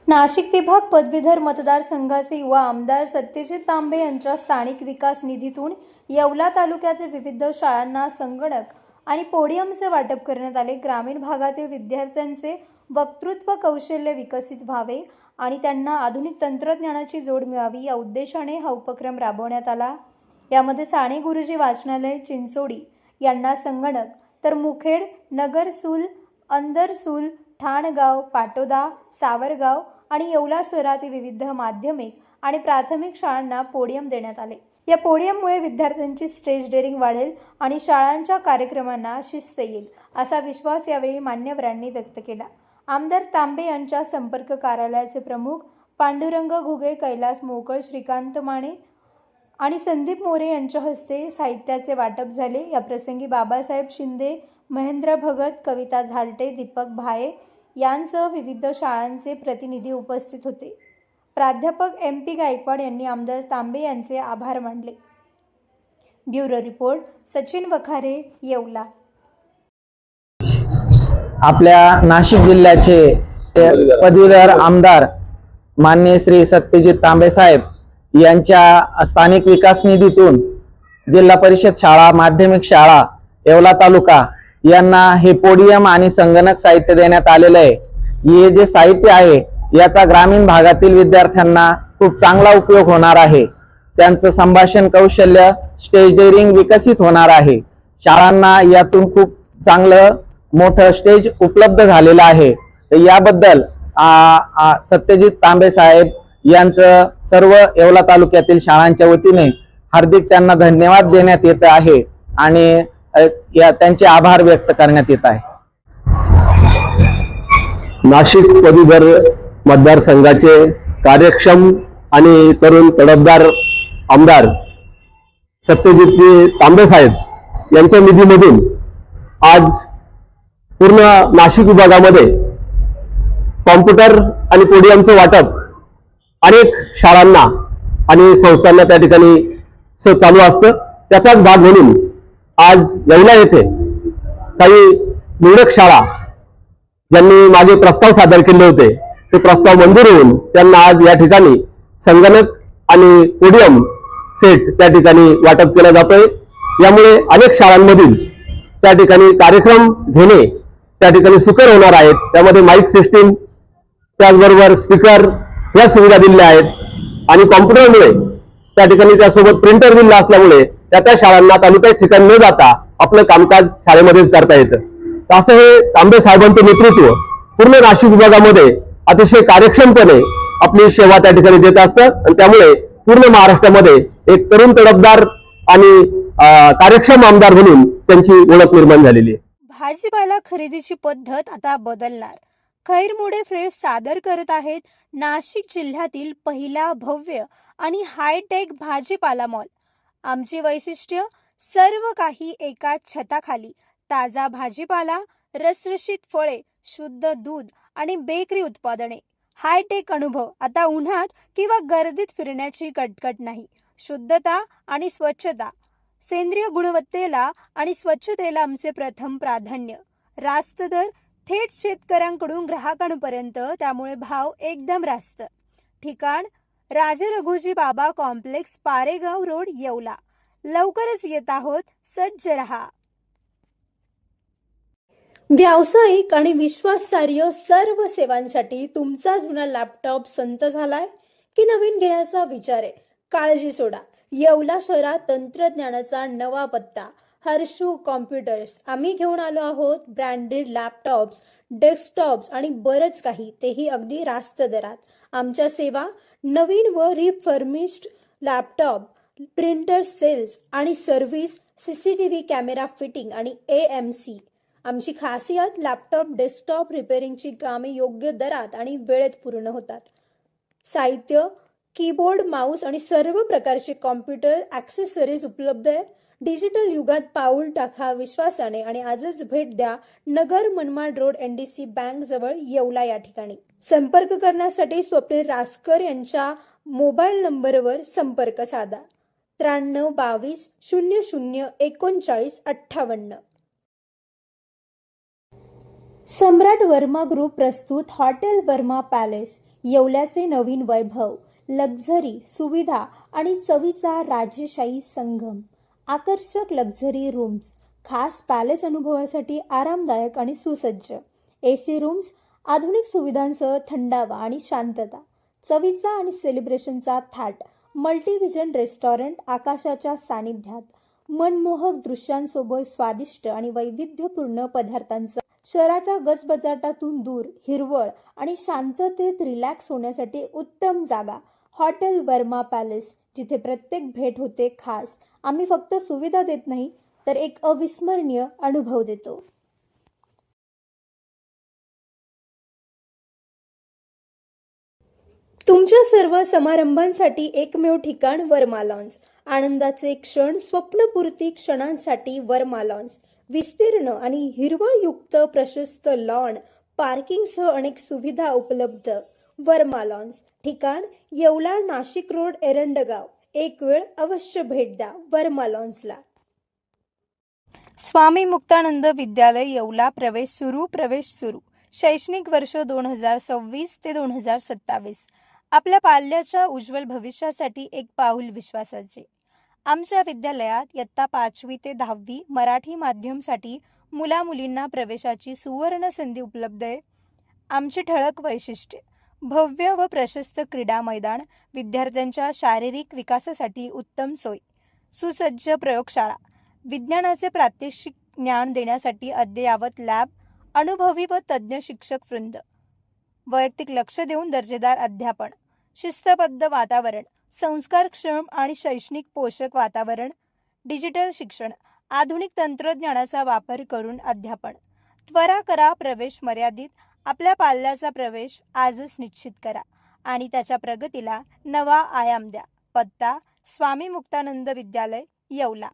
नाशिक विभाग पदवीधर मतदारसंघाचे युवा आमदार सत्यजित तांबे यांच्या स्थानिक विकास निधीतून येवला तालुक्यातील विविध शाळांना संगणक आणि पोडियमचे वाटप करण्यात आले। ग्रामीण भागातील विद्यार्थ्यांचे वक्तृत्व कौशल्य विकसित व्हावे आणि त्यांना आधुनिक तंत्रज्ञानाची जोड मिळावी या उद्देशाने हा उपक्रम राबवण्यात आला। यामध्ये साने गुरुजी वाचनालय चिंचोडी यांना संगणक, तर मुखेड, नगरसूल, अंदरसूल, ठाणगाव, पाटोदा, सावरगाव आणि येवला शहरातील विविध माध्यमिक आणि प्राथमिक शाळांना पोडियम देण्यात आले। या पोडियममुळे विद्यार्थ्यांची स्टेज डेअरिंग वाढेल आणि शाळांच्या कार्यक्रमांना शिस्त येईल असा विश्वास यावेळी मान्यवरांनी व्यक्त केला। आमदार तांबे यांच्या संपर्क कार्यालयाचे प्रमुख पांडुरंग घुगे, कैलास मोकळ, श्रीकांत माने आणि संदीप मोरे यांच्या हस्ते साहित्याचे वाटप झाले। या प्रसंगी बाबासाहेब शिंदे, महेंद्र भगत, कविता झालटे, दीपक भाये यांसह विविध शाळांचे प्रतिनिधी उपस्थित होते। प्राध्यापक MP गायकवाड यांनी आमदार तांबे यांचे आभार मानले। Bureau report, Sachin Wakhare, Yeola. आपल्या नाशिक जिल्ह्याचे पदवीधर आमदार माननीय श्री सत्यजित तांबे साहेब यांच्या स्थानिक विकास निधीतून जिल्हा परिषद शाळा, माध्यमिक शाळा येवला तालुका यांना हे पोडियम आणि संगणक साहित्य देण्यात आलेले आहे। हे जे साहित्य आहे याचा ग्रामीण भागातील विद्यार्थ्यांना खूप चांगला उपयोग होणार आहे। त्यांचं संभाषण कौशल्य, स्टेज डेअरिंग विकसित होणार आहे। शाळांना यातून खूप चांगलं मोठं स्टेज उपलब्ध झालेलं आहे। याबद्दल सत्यजित तांबे साहेब यांचं सर्व येवला तालुक्यातील शाळांच्या वतीने हार्दिक त्यांना धन्यवाद देण्यात येत आहे आणि त्यांचे आभार व्यक्त करण्यात येत आहे। नाशिक पदवीधर मतदारसंघाचे कार्यक्षम आणि तरुण तडफदार आमदार सत्यजित तांबे साहेब यांच्या निधीमधून आज पूर्ण नाशिक विभागामध्ये कॉम्प्युटर आणि पोडियमचं वाटप अनेक शाळांना आणि संस्थांना त्या ठिकाणी चालू असतं। त्याचाच भाग म्हणून आज येवला येथे काही निवडक शाळा ज्यांनी माझे प्रस्ताव सादर केले होते ते प्रस्ताव मंजूर होऊन त्यांना आज या ठिकाणी संगणक आणि पोडियम सेट त्या ठिकाणी वाटप केला जातोय। यामुळे अनेक शाळांमधील त्या ठिकाणी कार्यक्रम घेणे त्या ठिकाणी सुकर होणार आहेत। त्यामध्ये माईक सिस्टीम, त्याचबरोबर स्पीकर या सुविधा दिल्या आहेत आणि कॉम्प्युटरमुळे त्या ठिकाणी त्यासोबत प्रिंटर दिला असल्यामुळे त्या शाळांना तालुक्याच्या ठिकाणी न जाता आपलं कामकाज शाळेमध्येच करता येतं। असं हे तांबे साहेबांचं नेतृत्व पूर्ण नाशिक विभागामध्ये अतिशय कार्यक्षमपणे आपली सेवा त्या ठिकाणी देत असतं आणि त्यामुळे पूर्ण महाराष्ट्रामध्ये एक तरुण तडफदार आणि कार्यक्षम आमदार म्हणून त्यांची ओळख निर्माण झालेली आहे। भाजीपाला खरेदीची पद्धत आता बदलणार। खैरमोडे फ्रेश सादर करत आहेत नाशिक जिल्ह्यातील पहिला भव्य आणि हायटेक भाजीपाला मॉल। आमची वैशिष्ट्य, सर्व काही एका छताखाली। ताजा भाजीपाला, रसरशीत फळे, शुद्ध दूध आणि बेकरी उत्पादने। हायटेक अनुभव, आता उन्हात किंवा गर्दीत फिरण्याची कटकट नाही। शुद्धता आणि स्वच्छता, सेंद्रिय गुणवत्तेला आणि स्वच्छतेला आमचे प्रथम प्राधान्य। रास्त दर, थेट शेतकऱ्यांकडून ग्राहकांपर्यंत, त्यामुळे भाव एकदम रास्त। ठिकाण, राजे रघुजी बाबा कॉम्प्लेक्स, पारेगाव रोड, येवला। लवकरच येत आहोत, सज्ज रहा। व्यावसायिक आणि विश्वासार्ह सर्व सेवांसाठी तुमचा जुना लॅपटॉप संत झालाय की नवीन घेण्याचा विचार आहे? काळजी सोडा। येवला शहरात तंत्रज्ञानाचा नवा पत्ता, हर्षू कॉम्प्युटर्स। आम्ही घेऊन आलो आहोत ब्रँडेड लॅपटॉप्स, डेस्कटॉप्स आणि बरंच काही, तेही अगदी रास्त दरात। आमच्या सेवा, नवीन व रिफर्निश्ड लॅपटॉप, प्रिंटर सेल्स आणि सर्व्हिस, CCTV कॅमेरा फिटिंग आणि AMC। आमची खासियत, लॅपटॉप डेस्कटॉप रिपेअरिंगची कामे योग्य दरात आणि वेळेत पूर्ण होतात। साहित्य, कीबोर्ड, माऊस आणि सर्व प्रकारचे कॉम्प्युटर ॲक्सेसरीज उपलब्ध आहे। डिजिटल युगात पाऊल टाका विश्वासाने आणि आजच भेट द्या Nagar Manmad road, NDC bank जवळ, येवला या ठिकाणी। संपर्क करण्यासाठी स्वप्नील रासकर यांच्या मोबाईल नंबरवर संपर्क साधा 93 22 00 39 58। सम्राट वर्मा ग्रुप प्रस्तुत हॉटेल वर्मा पॅलेस येवल्याचे नवीन वैभव, लक्झरी, सुविधा आणि चवीचा राजेशाही संगम. आकर्षक लक्झरी रूम्स, खास पॅलेस अनुभवासाठी आरामदायक आणि सुसज्ज AC रूम्स, आधुनिक सुविधांसह थंडावा आणि शांतता. चवीचा आणि सेलिब्रेशनचा थाट, मल्टीव्हिजन रेस्टॉरंट आकाशाच्या सानिध्यात, मनमोहक दृश्यांसोबत स्वादिष्ट आणि वैविध्यपूर्ण पदार्थांचा. शहराच्या गजबजाटातून दूर, हिरवळ आणि शांततेत रिलॅक्स होण्यासाठी उत्तम जागा. हॉटेल वर्मा पॅलेस, जिथे प्रत्येक भेट होते खास. आम्ही फक्त सुविधा देत नाही तर एक अविस्मरणीय अनुभव देतो. तुमच्या सर्व समारंभांसाठी एकमेव ठिकाण वर्मा लॉन्स. आनंदाचे क्षण, स्वप्नपूर्ती क्षणांसाठी वर्मा लॉन्स. विस्तीर्ण आणि हिरवळयुक्त प्रशस्त लॉन, पार्किंगसह अनेक सुविधा उपलब्ध. वर्मा लॉन्स. ठिकाण येवला, नाशिक रोड, एरंडगाव. एक वेळ अवश्य भेट द्या वर्मा लॉन्सला. स्वामी मुक्तानंद विद्यालय येवला. प्रवेश सुरू. शैक्षणिक वर्ष 2026 ते 2027. आपल्या पाल्याच्या उज्ज्वल भविष्यासाठी एक पाऊल विश्वासाचे. आमच्या विद्यालयात इयत्ता 5वी ते 10वी मराठी माध्यमसाठी मुला-मुलींना प्रवेशाची सुवर्ण संधी उपलब्ध आहे. आमची ठळक वैशिष्ट्ये: भव्य व प्रशस्त क्रीडा मैदान, विद्यार्थ्यांच्या शारीरिक विकासासाठी उत्तम सोय, सुसज्ज प्रयोगशाळा, विज्ञानाचे प्रात्यक्षिक ज्ञान देण्यासाठी अद्ययावत लॅब, अनुभवी व तज्ज्ञ शिक्षक वृंद, वैयक्तिक लक्ष देऊन दर्जेदार अध्यापन, शिस्तबद्ध वातावरण, संस्कारक्षम आणि शैक्षणिक पोषक वातावरण, डिजिटल शिक्षण, आधुनिक तंत्रज्ञानाचा वापर करून अध्यापन. त्वरा करा, प्रवेश मर्यादित. आपल्या पाल्याचा प्रवेश आजच निश्चित करा आणि त्याच्या प्रगतीला नवा आयाम द्या. पत्ता: स्वामी मुक्तानंद विद्यालय, येवला.